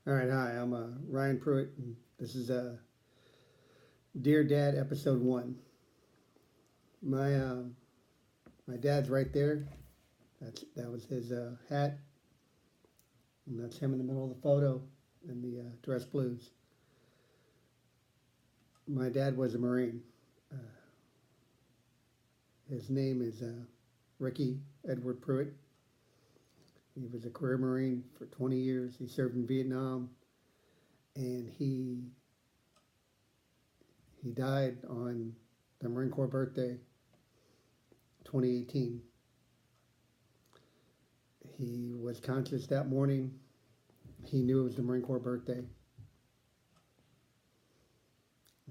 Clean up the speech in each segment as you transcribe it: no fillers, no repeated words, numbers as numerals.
All right, hi, I'm Ryan Pruitt, and this is Dear Dad, Episode 1. My my dad's right there. That was his hat, and that's him in the middle of the photo in the dress blues. My dad was a Marine. Uh, his name is Ricky Edward Pruitt. He was a career Marine for 20 years. He served in Vietnam, and he died on the Marine Corps birthday, 2018. He was conscious that morning. He knew it was the Marine Corps birthday,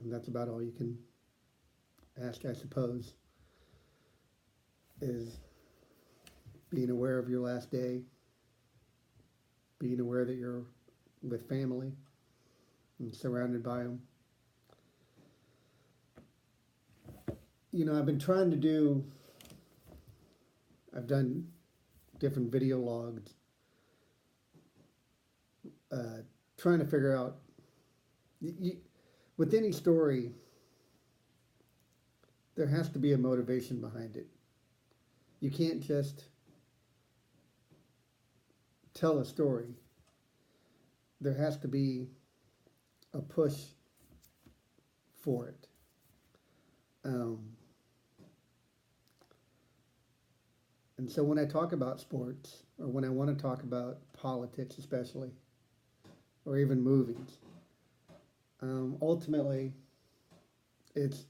and that's about all you can ask, I suppose, is being aware of your last day, being aware that you're with family and surrounded by them. You know, I've done different video logs, uh, trying to figure out, you, with any story, there has to be a motivation behind it. You can't just tell a story. There has to be a push for it. Um, and so when I talk about sports, or when I want to talk about politics, especially, or even movies, ultimately, it's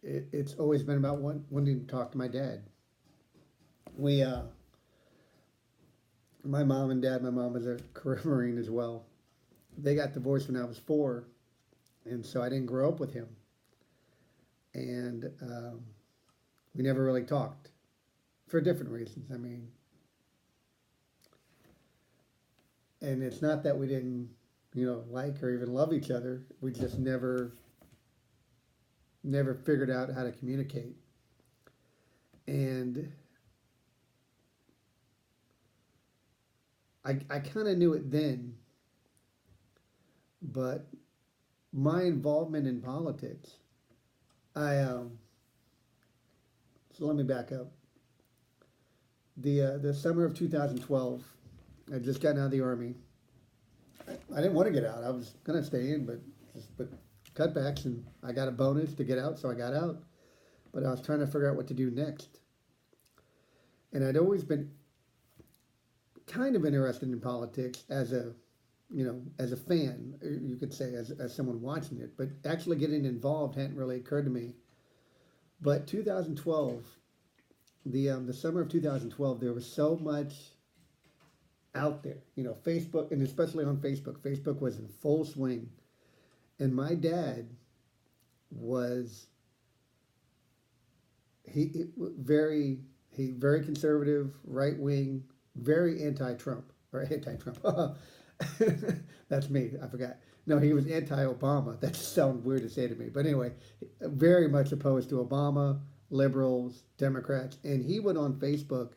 it's always been about wanting to talk to my dad. We, my mom and dad, my mom was a career Marine as well. They got divorced when I was 4, and so I didn't grow up with him. And we never really talked for different reasons. I mean, and it's not that we didn't, like or even love each other. We just never figured out how to communicate. And I kind of knew it then, but my involvement in politics, I so let me back up. The summer of 2012, I just gotten out of the army. I didn't want to get out. I was gonna stay in, but cutbacks, and I got a bonus to get out, so I got out. But I was trying to figure out what to do next, and I'd always been kind of interested in politics as a fan, you could say, as someone watching it. But actually getting involved hadn't really occurred to me. But 2012, the summer of 2012, there was so much out there. Facebook, and especially on Facebook. Facebook was in full swing, and my dad was very very conservative, right wing, very anti-Trump or anti-Trump. That's me. I forgot. No, he was anti-Obama. That sounds weird to say to me, but anyway, very much opposed to Obama, liberals, Democrats, and he would on Facebook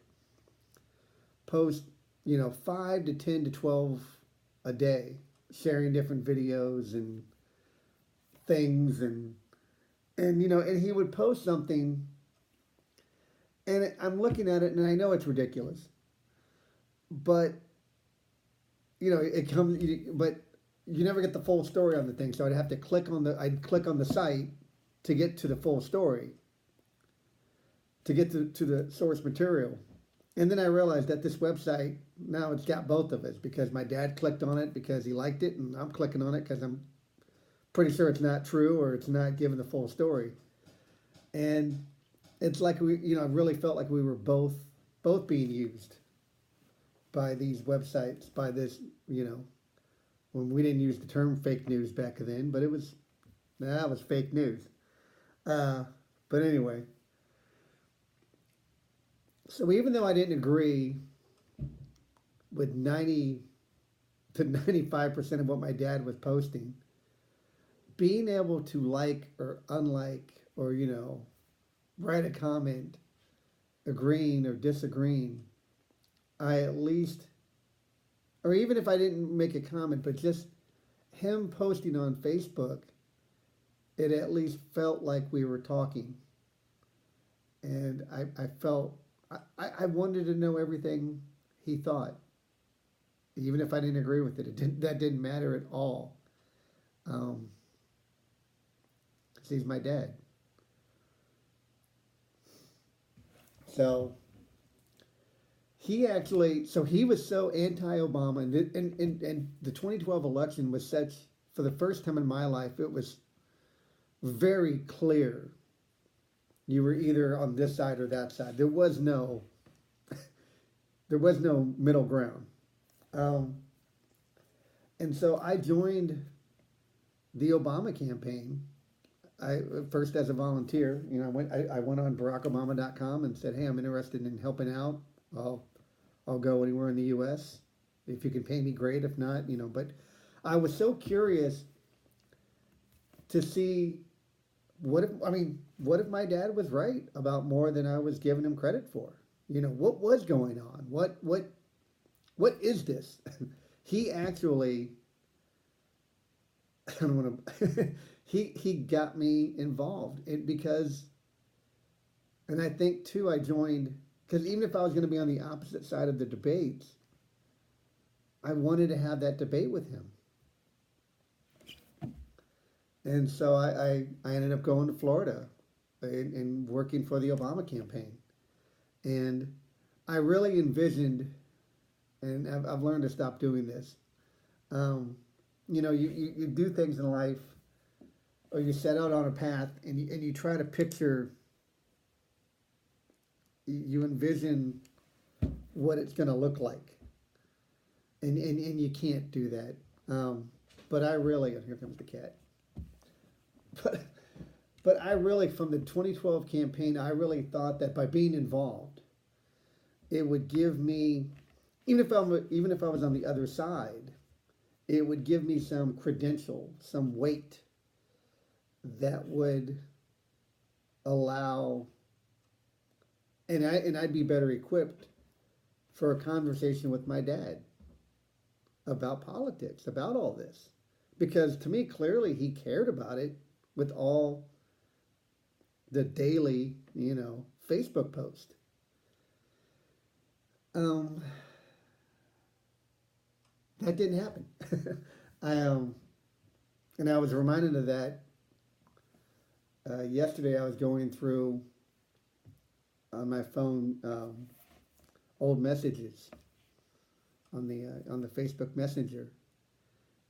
post 5 to 10 to 12 a day, sharing different videos and things, and he would post something, and I'm looking at it and I know it's ridiculous, but it comes, but you never get the full story on the thing, so I'd click on the site to get to the full story, to get to the source material. And then I realized that this website, now it's got both of us, because my dad clicked on it because he liked it, and I'm clicking on it because I'm pretty sure it's not true, or it's not giving the full story. And it's like I really felt like we were both being used by these websites, by this, when we didn't use the term fake news back then, but that was fake news. Uh, but anyway, so even though I didn't agree with 90 to 95% of what my dad was posting, being able to like or unlike, or write a comment agreeing or disagreeing, I at least, or even if I didn't make a comment, but just him posting on Facebook, it at least felt like we were talking. And I felt, I wanted to know everything he thought, even if I didn't agree with it. That didn't matter at all. 'Cause he's my dad. So he actually, so he was so anti-Obama, and the 2012 election was such, for the first time in my life, it was very clear. You were either on this side or that side. There was no middle ground. Um, and so I joined the Obama campaign. I first as a volunteer. I went on BarackObama.com and said, "Hey, I'm interested in helping out. I'll I'll go anywhere in the U.S. If you can pay me, great. If not, you know." But I was so curious to see what if my dad was right about more than I was giving him credit for? What was going on? What is this? He actually, I don't want to. He got me involved because, and I think too, I joined because even if I was going to be on the opposite side of the debates, I wanted to have that debate with him. And so I ended up going to Florida and working for the Obama campaign. And I really envisioned, and I've learned to stop doing this. Um, you do things in life, or you set out on a path, and you try to picture, you envision what it's going to look like. And you can't do that. But I really, here comes the cat. But but I really, from the 2012 campaign, I really thought that by being involved, it would give me, even if I was on the other side, it would give me some credential, some weight that would allow, and I'd be better equipped for a conversation with my dad about politics, about all this, because to me, clearly, he cared about it with all the daily, Facebook post. Um, that didn't happen. I and I was reminded of that yesterday. I was going through on my phone old messages on the Facebook Messenger,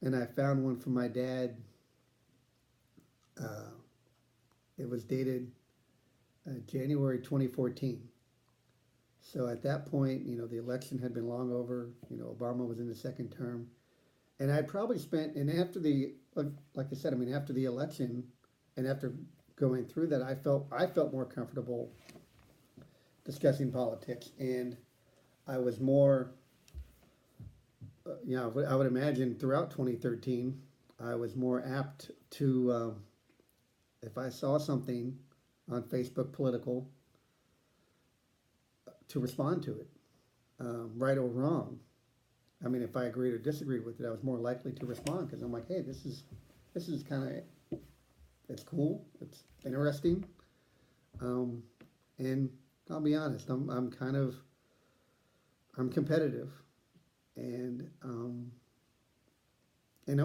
and I found one from my dad. Uh, it was dated January 2014. So at that point, the election had been long over. Obama was in the second term, and I'd probably spent, and after like I said, after the election, and after going through that, I felt more comfortable discussing politics, and I was more, I would imagine throughout 2013, I was more apt to, if I saw something on Facebook political, to respond to it, right or wrong. If I agreed or disagreed with it, I was more likely to respond because I'm like, hey, this is kind of, it's cool, it's interesting, and I'll be honest, I'm competitive, and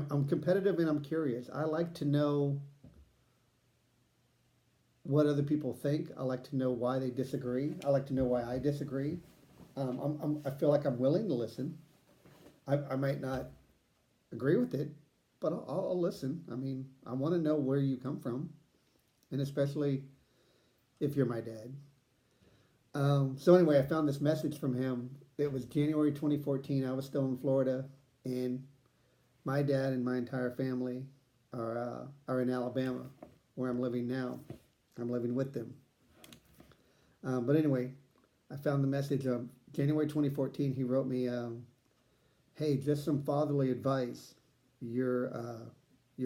I'm competitive and I'm curious. I like to know what other people think. I like to know why they disagree. I like to know why I disagree. I feel like I'm willing to listen. I might not agree with it, but I'll listen. I want to know where you come from, and especially if you're my dad. So anyway, I found this message from him. It was January 2014. I was still in Florida, and my dad and my entire family are in Alabama, where I'm living now. I'm living with them. But anyway, I found the message of January 2014. He wrote me, "Hey, just some fatherly advice. Your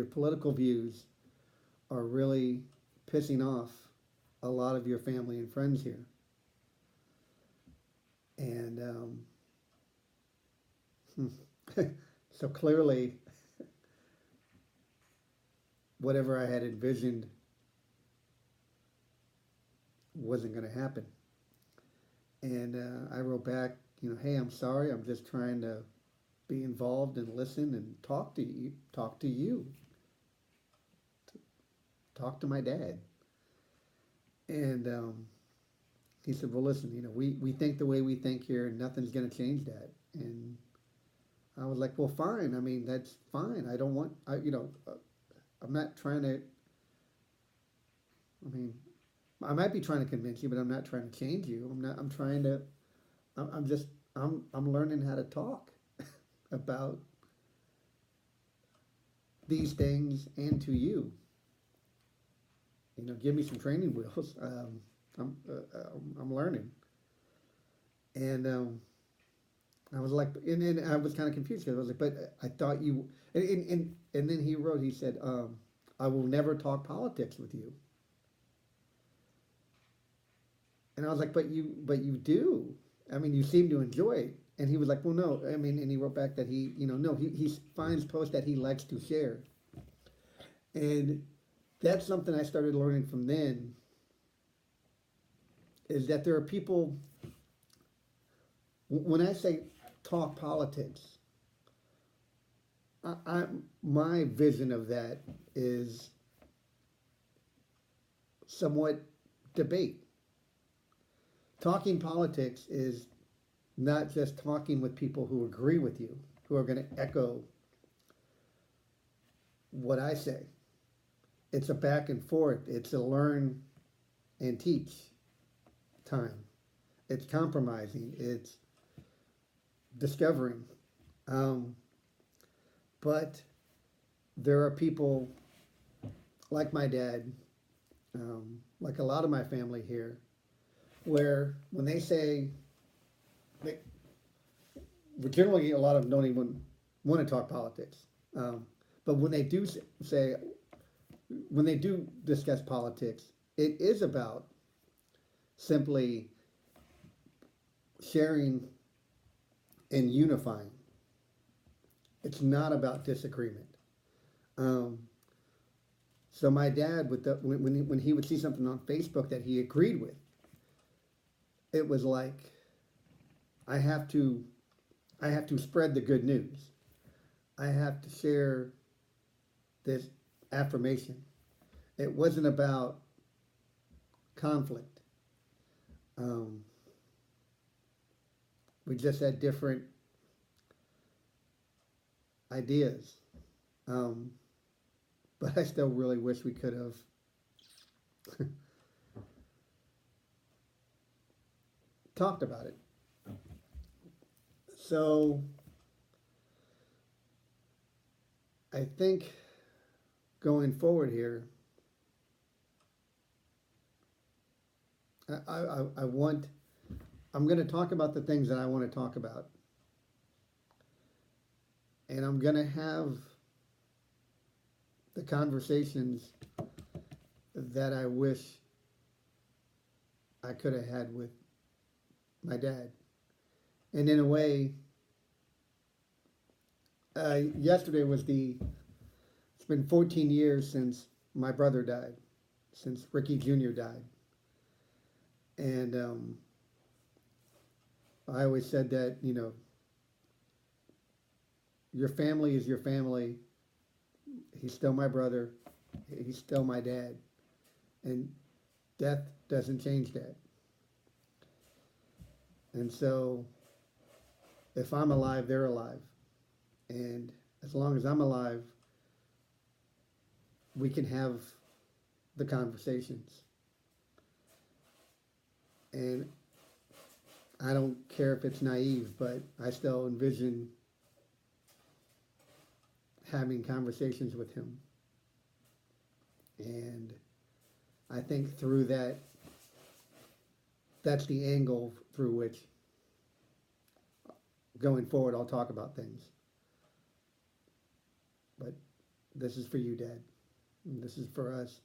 political views are really pissing off a lot of your family and friends here." And Hmm. So clearly, whatever I had envisioned wasn't going to happen. And I wrote back, hey, I'm sorry. I'm just trying to be involved and listen and talk to you, talk to my dad. And he said, well, listen, we think the way we think here, and nothing's going to change that. And I was like, well, fine. I mean, that's fine. I don't want, I'm not trying to, I mean, I might be trying to convince you, but I'm not trying to change you. I'm trying to, I'm just, I'm learning how to talk about these things and to you. Give me some training wheels. I'm learning. And I was like, and then I was kind of confused because I was like, but I thought you, and then he wrote, he said, I will never talk politics with you. And I was like, but you do. I mean, you seem to enjoy it. And he was like, well, no. I mean, and he wrote back that no, he finds posts that he likes to share. And that's something I started learning from then is that there are people, when I say talk politics, my vision of that is somewhat debate. Talking politics is not just talking with people who agree with you, who are going to echo what I say. It's a back and forth. It's a learn and teach time. It's compromising. It's discovering. Um, but there are people like my dad, like a lot of my family here, where when they say, they, generally a lot of them don't even want to talk politics. But when they do say, when they do discuss politics, it is about simply sharing and unifying. It's not about disagreement. Um, so my dad, when he would see something on Facebook that he agreed with, it was like I have to I have to spread the good news. I have to share this affirmation. It wasn't about conflict. Um, we just had different ideas. Um, but I still really wish we could have talked about it. So I think going forward here, I want, I'm going to talk about the things that I want to talk about. And I'm going to have the conversations that I wish I could have had with my dad. And in a way, yesterday was it's been 14 years since my brother died, since Ricky Jr. died. And I always said that, your family is your family. He's still my brother. He's still my dad. And death doesn't change that. And so if I'm alive, they're alive. And as long as I'm alive, we can have the conversations. And I don't care if it's naive, but I still envision having conversations with him. And I think through that, that's the angle through which going forward I'll talk about things. But this is for you, Dad. And this is for us.